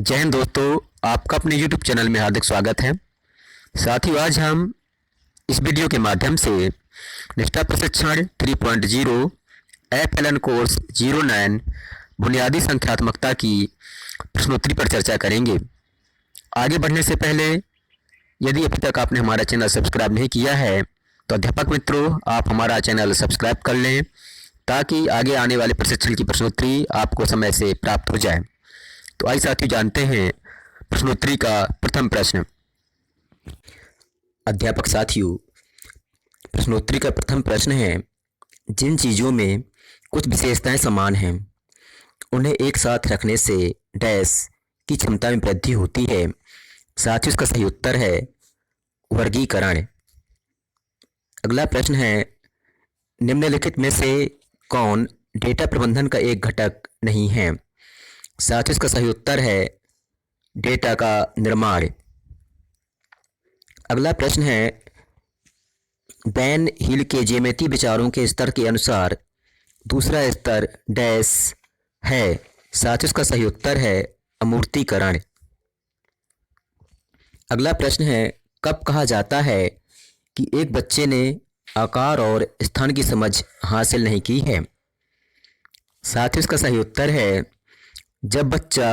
जय हिंद दोस्तों, आपका अपने YouTube चैनल में हार्दिक स्वागत है। साथियों, आज हम इस वीडियो के माध्यम से निष्ठा प्रशिक्षण 3.0 FLN कोर्स 09 बुनियादी संख्यात्मकता की प्रश्नोत्तरी पर चर्चा करेंगे। आगे बढ़ने से पहले यदि अभी तक आपने हमारा चैनल सब्सक्राइब नहीं किया है तो अध्यापक मित्रों, आप हमारा चैनल सब्सक्राइब कर लें ताकि आगे आने वाले प्रशिक्षण की प्रश्नोत्तरी आपको समय से प्राप्त हो जाए। तो आइए साथियों, जानते हैं प्रश्नोत्तरी का प्रथम प्रश्न। अध्यापक साथियों, प्रश्नोत्तरी का प्रथम प्रश्न है, जिन चीज़ों में कुछ विशेषताएं समान हैं उन्हें एक साथ रखने से डैश की क्षमता में वृद्धि होती है। साथियों, इसका सही उत्तर है वर्गीकरण। अगला प्रश्न है, निम्नलिखित में से कौन डेटा प्रबंधन का एक घटक नहीं है। साथियों, इसका सही उत्तर है डेटा का निर्माण। अगला प्रश्न है, बैन हिल के ज्यामितीय विचारों के स्तर के अनुसार दूसरा स्तर डैश है। साथियों, इसका सही उत्तर है अमूर्तीकरण। अगला प्रश्न है, कब कहा जाता है कि एक बच्चे ने आकार और स्थान की समझ हासिल नहीं की है। साथियों, इसका सही उत्तर है जब बच्चा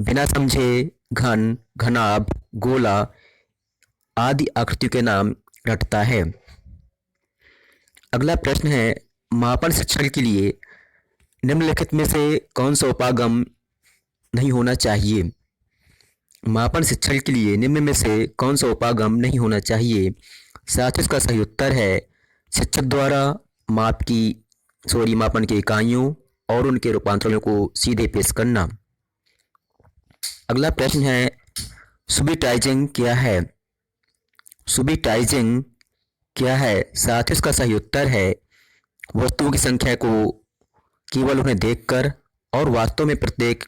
बिना समझे घन, घनाभ, गोला आदि आकृतियों के नाम रटता है। अगला प्रश्न है, मापन शिक्षण के लिए निम्नलिखित में से कौन सा उपागम नहीं होना चाहिए। मापन शिक्षण के लिए निम्न में से कौन सा उपागम नहीं होना चाहिए। साथियों, इसका सही उत्तर है शिक्षक द्वारा मापन की इकाइयों और उनके रूपांतरणों को सीधे पेश करना। अगला प्रश्न है, सुबिटाइजिंग क्या है। सुबिटाइजिंग क्या है। साथियों, इसका सही उत्तर है वस्तुओं की संख्या को केवल उन्हें देखकर और वास्तव में प्रत्येक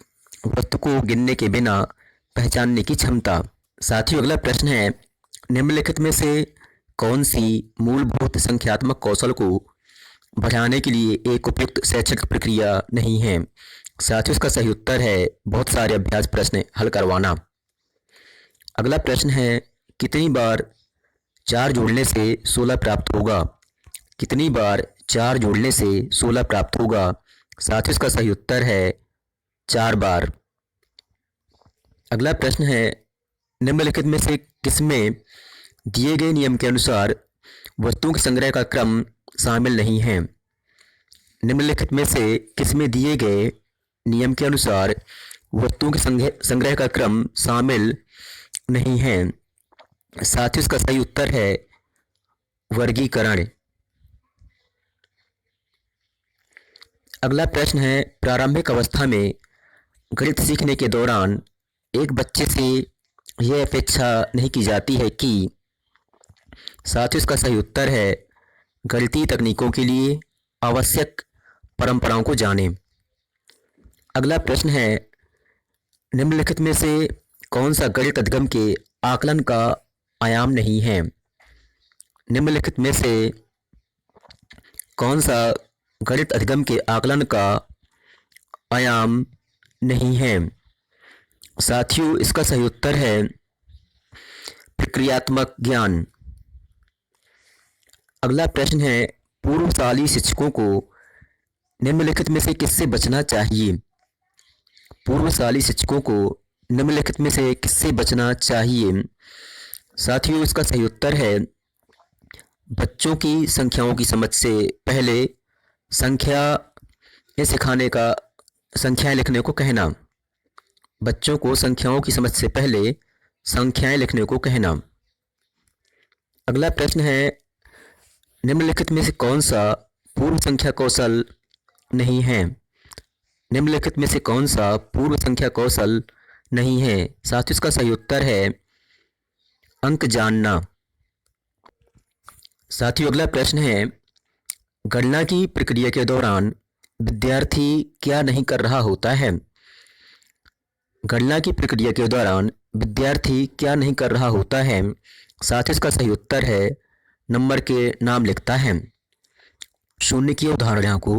वस्तु को गिनने के बिना पहचानने की क्षमता। साथियों, अगला प्रश्न है, निम्नलिखित में से कौन सी मूलभूत संख्यात्मक कौशल को बढ़ाने के लिए एक उपयुक्त शैक्षिक प्रक्रिया नहीं है। साथियों, इसका सही उत्तर है बहुत सारे अभ्यास प्रश्न हल करवाना। अगला प्रश्न है, कितनी बार 4 जोड़ने से 16 प्राप्त होगा। कितनी बार 4 जोड़ने से 16 प्राप्त होगा। साथियों, इसका सही उत्तर है 4 बार। अगला प्रश्न है, निम्नलिखित में से किसमें दिए गए नियम के अनुसार वस्तुओं के संग्रह का क्रम शामिल नहीं है। निम्नलिखित में से किसमें दिए गए नियम के अनुसार वस्तुओं के संग्रह का क्रम शामिल नहीं है। साथियों, इसका सही उत्तर है वर्गीकरण। अगला प्रश्न है, प्रारंभिक अवस्था में गणित सीखने के दौरान एक बच्चे से यह अपेक्षा नहीं की जाती है कि। साथियों, इसका सही उत्तर है गणितीय तकनीकों के लिए आवश्यक परंपराओं को जानें। अगला प्रश्न है, निम्नलिखित में से कौन सा गणित अधिगम के आकलन का आयाम नहीं है। निम्नलिखित में से कौन सा गणित अधिगम के आकलन का आयाम नहीं है। साथियों, इसका सही उत्तर है प्रक्रियात्मक ज्ञान। अगला प्रश्न है, पूर्वशाली शिक्षकों को निम्नलिखित में से किससे बचना चाहिए। पूर्वशाली शिक्षकों को निम्नलिखित में से किससे बचना चाहिए। साथियों, इसका सही उत्तर है बच्चों की संख्याओं की समझ से पहले संख्याएं लिखने को कहना। बच्चों को संख्याओं की समझ से पहले संख्याएं लिखने को कहना। अगला प्रश्न है, निम्नलिखित में से कौन सा पूर्व संख्या कौशल नहीं है। निम्नलिखित में से कौन सा पूर्व संख्या कौशल नहीं है। साथियों, इसका सही उत्तर है अंक जानना। साथियों, अगला प्रश्न है, गणना की प्रक्रिया के दौरान विद्यार्थी क्या नहीं कर रहा होता है। गणना की प्रक्रिया के दौरान विद्यार्थी क्या नहीं कर रहा होता है। साथियों, इसका सही उत्तर है नंबर के नाम लिखता है। शून्य की अवधारणा को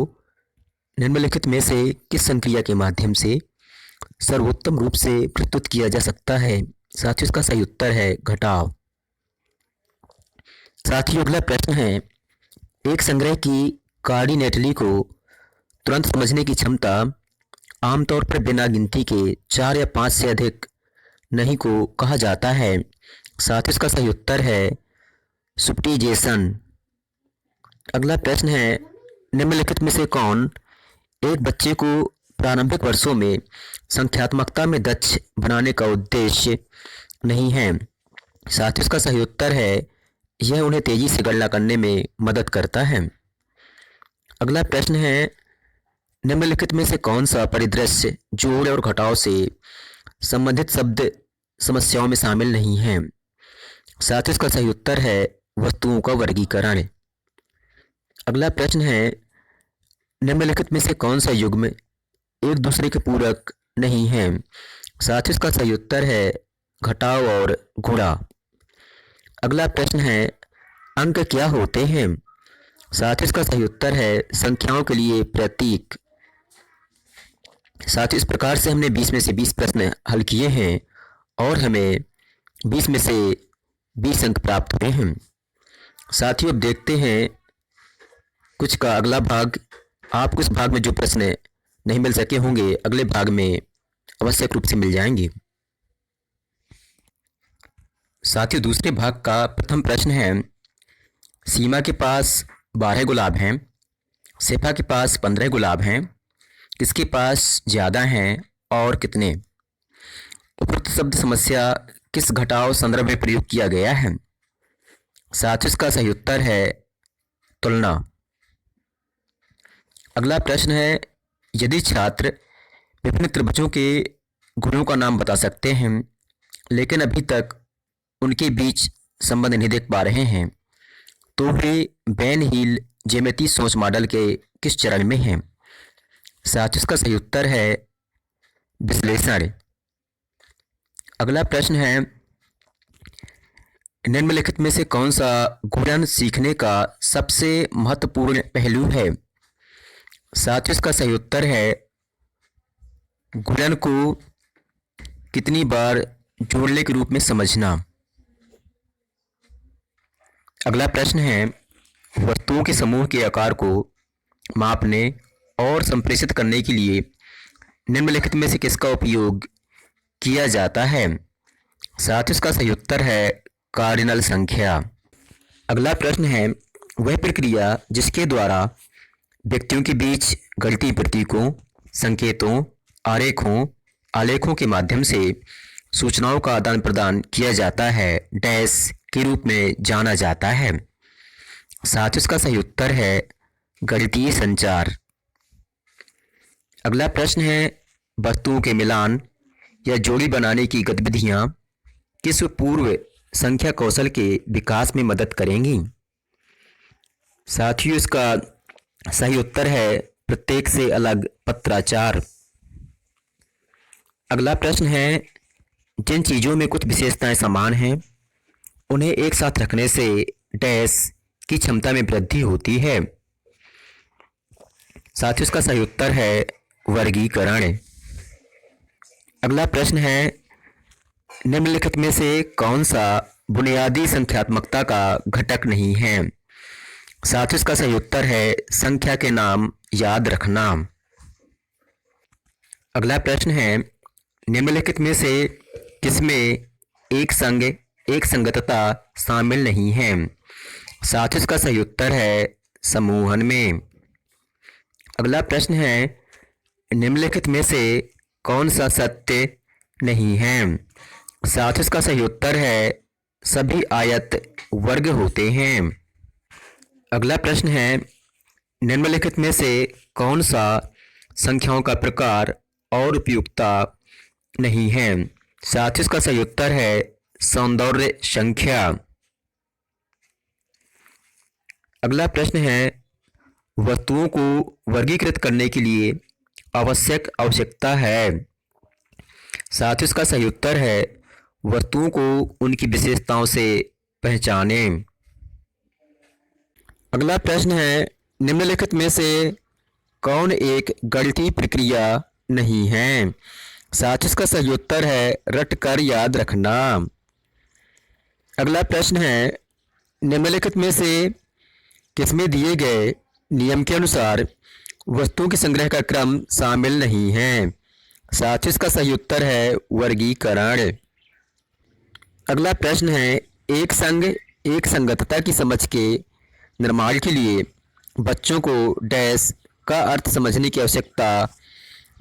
निम्नलिखित में से किस संक्रिया के माध्यम से सर्वोत्तम रूप से प्रस्तुत किया जा सकता है? साथियों, इसका सही उत्तर है घटाव। साथियों, अगला प्रश्न है, एक संग्रह की कार्डिनेटली को तुरंत समझने की क्षमता आमतौर पर बिना गिनती के 4 या 5 से अधिक नहीं को कहा जाता है। साथियों, इसका सही उत्तर है सुप्टिजेशन। अगला प्रश्न है, निम्नलिखित में से कौन एक बच्चे को प्रारंभिक वर्षों में संख्यात्मकता में दक्ष बनाने का उद्देश्य नहीं है? साथियों, इसका सही उत्तर है यह उन्हें तेजी से गणना करने में मदद करता है। अगला प्रश्न है, निम्नलिखित में से कौन सा परिदृश्य जोड़ और घटाव से संबंधित शब्द समस्याओं में शामिल नहीं है? साथियों, इसका सही उत्तर है वस्तुओं का वर्गीकरण। अगला प्रश्न है, निम्नलिखित में से कौन सा युग्म एक दूसरे के पूरक नहीं है? साथियों, इसका सही उत्तर है घटाव और गुणा। अगला प्रश्न है, अंक क्या होते हैं? साथियों, इसका सही उत्तर है संख्याओं के लिए प्रतीक। साथियों, इस प्रकार से हमने 20 में से 20 प्रश्न हल किए हैं और हमें 20 में से 20 अंक प्राप्त हुए हैं। साथियों, अब देखते हैं कुछ का अगला भाग। आपको इस भाग में जो प्रश्न नहीं मिल सके होंगे अगले भाग में आवश्यक रूप से मिल जाएंगे। साथियों, दूसरे भाग का प्रथम प्रश्न है, सीमा के पास 12 गुलाब हैं, शेफा के पास 15 गुलाब हैं, किसके पास ज़्यादा हैं और कितने? उपरोक्त शब्द समस्या किस घटाव संदर्भ में प्रयोग किया गया है? साथियों, इसका सही उत्तर है तुलना। अगला प्रश्न है, यदि छात्र विभिन्न त्रिभुजों के गुणों का नाम बता सकते हैं लेकिन अभी तक उनके बीच संबंध नहीं देख पा रहे हैं तो वे बेन हील ज्यामिति सोच मॉडल के किस चरण में हैं? साथियों, इसका सही उत्तर है विश्लेषण। अगला प्रश्न है, निम्नलिखित में से कौन सा गुणन सीखने का सबसे महत्वपूर्ण पहलू है? साथियों, इसका सही उत्तर है गुणन को कितनी बार जोड़ने के रूप में समझना। अगला प्रश्न है, वस्तुओं के समूह के आकार को मापने और संप्रेषित करने के लिए निम्नलिखित में से किसका उपयोग किया जाता है? साथियों, इसका सही उत्तर है कार्डिनल संख्या। अगला प्रश्न है, वह प्रक्रिया जिसके द्वारा व्यक्तियों के बीच गणितीय प्रतीकों, संकेतों, आरेखों, आलेखों के माध्यम से सूचनाओं का आदान प्रदान किया जाता है डैश के रूप में जाना जाता है? साथियों, इसका सही उत्तर है गणितीय संचार। अगला प्रश्न है, वस्तुओं के मिलान या जोड़ी बनाने की गतिविधियां किस पूर्व संख्या कौशल के विकास में मदद करेंगी? साथियों, इसका सही उत्तर है प्रत्येक से अलग पत्राचार। अगला प्रश्न है, जिन चीज़ों में कुछ विशेषताएं समान हैं उन्हें एक साथ रखने से डैश की क्षमता में वृद्धि होती है? साथियों, इसका सही उत्तर है वर्गीकरण। अगला प्रश्न है, निम्नलिखित में से कौन सा बुनियादी संख्यात्मकता का घटक नहीं है? साथियों, इसका सही उत्तर है संख्या के नाम याद रखना। अगला प्रश्न है, निम्नलिखित में से किसमें एक संगतता शामिल नहीं है? साथियों, इसका सही उत्तर है समूहन में। अगला प्रश्न है, निम्नलिखित में से कौन सा सत्य नहीं है? साथियों, इसका सही उत्तर है सभी आयत वर्ग होते हैं। अगला प्रश्न है, निम्नलिखित में से कौन सा संख्याओं का प्रकार और उपयुक्तता नहीं है? साथियों, इसका सही उत्तर है सौंदर्य संख्या। अगला प्रश्न है, वस्तुओं को वर्गीकृत करने के लिए आवश्यकता है? साथियों, इसका सही उत्तर है वस्तुओं को उनकी विशेषताओं से पहचानें। अगला प्रश्न है, निम्नलिखित में से कौन एक गणितीय प्रक्रिया नहीं है? साथ इसका सही उत्तर है रट कर याद रखना। अगला प्रश्न है, निम्नलिखित में से किसमें दिए गए नियम के अनुसार वस्तुओं के संग्रह का क्रम शामिल नहीं है? साथ इसका सही उत्तर है वर्गीकरण। अगला प्रश्न है, एक संग एक संगतता की समझ के निर्माण के लिए बच्चों को डैश का अर्थ समझने की आवश्यकता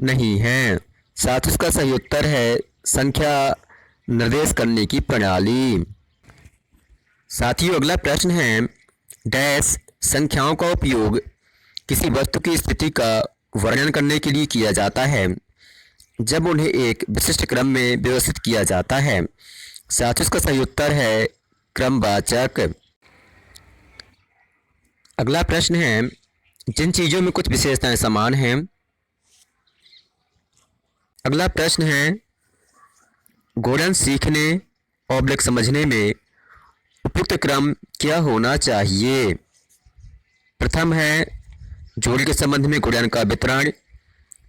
नहीं है। साथ इसका सही उत्तर है संख्या निर्देश करने की प्रणाली। साथियों, अगला प्रश्न है, डैश संख्याओं का उपयोग किसी वस्तु की स्थिति का वर्णन करने के लिए किया जाता है जब उन्हें एक विशिष्ट क्रम में व्यवस्थित किया जाता है। साथ इसका सही उत्तर है क्रमवाचक। अगला प्रश्न है, जिन चीज़ों में कुछ विशेषताएं समान हैं। अगला प्रश्न है, गुणन सीखने और समझने में उपयुक्त क्रम क्या होना चाहिए? प्रथम है जोड़ के संबंध में गुणन का वितरण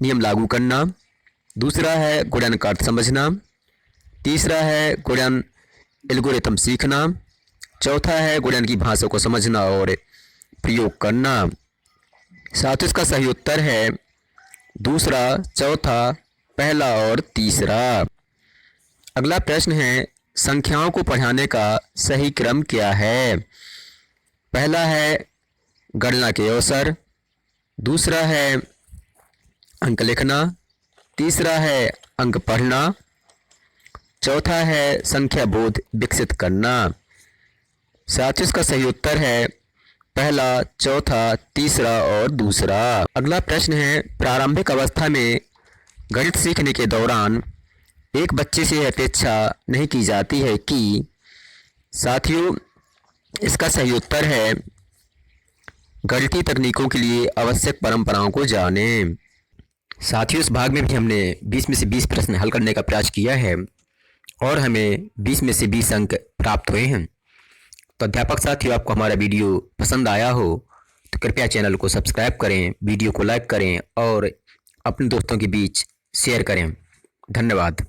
नियम लागू करना। दूसरा है गुणन का अर्थ समझना। तीसरा है गुणन एल्गोरिथम सीखना। चौथा है गुणन की भाषा को समझना और प्रयोग करना। साथ इसका सही उत्तर है दूसरा, चौथा, पहला और तीसरा। अगला प्रश्न है, संख्याओं को पढ़ाने का सही क्रम क्या है? पहला है गणना के अवसर। दूसरा है अंक लिखना। तीसरा है अंक पढ़ना। चौथा है संख्या बोध विकसित करना। साथ इसका सही उत्तर है पहला, चौथा, तीसरा और दूसरा। अगला प्रश्न है, प्रारंभिक अवस्था में गणित सीखने के दौरान एक बच्चे से अपेक्षा नहीं की जाती है कि। साथियों, इसका सही उत्तर है गणितीय तकनीकों के लिए आवश्यक परंपराओं को जानें। साथियों, इस भाग में भी हमने 20 में से 20 प्रश्न हल करने का प्रयास किया है और हमें 20 में से 20 अंक प्राप्त हुए हैं। तो अध्यापक साथियों, आपको हमारा वीडियो पसंद आया हो तो कृपया चैनल को सब्सक्राइब करें, वीडियो को लाइक करें और अपने दोस्तों के बीच शेयर करें। धन्यवाद।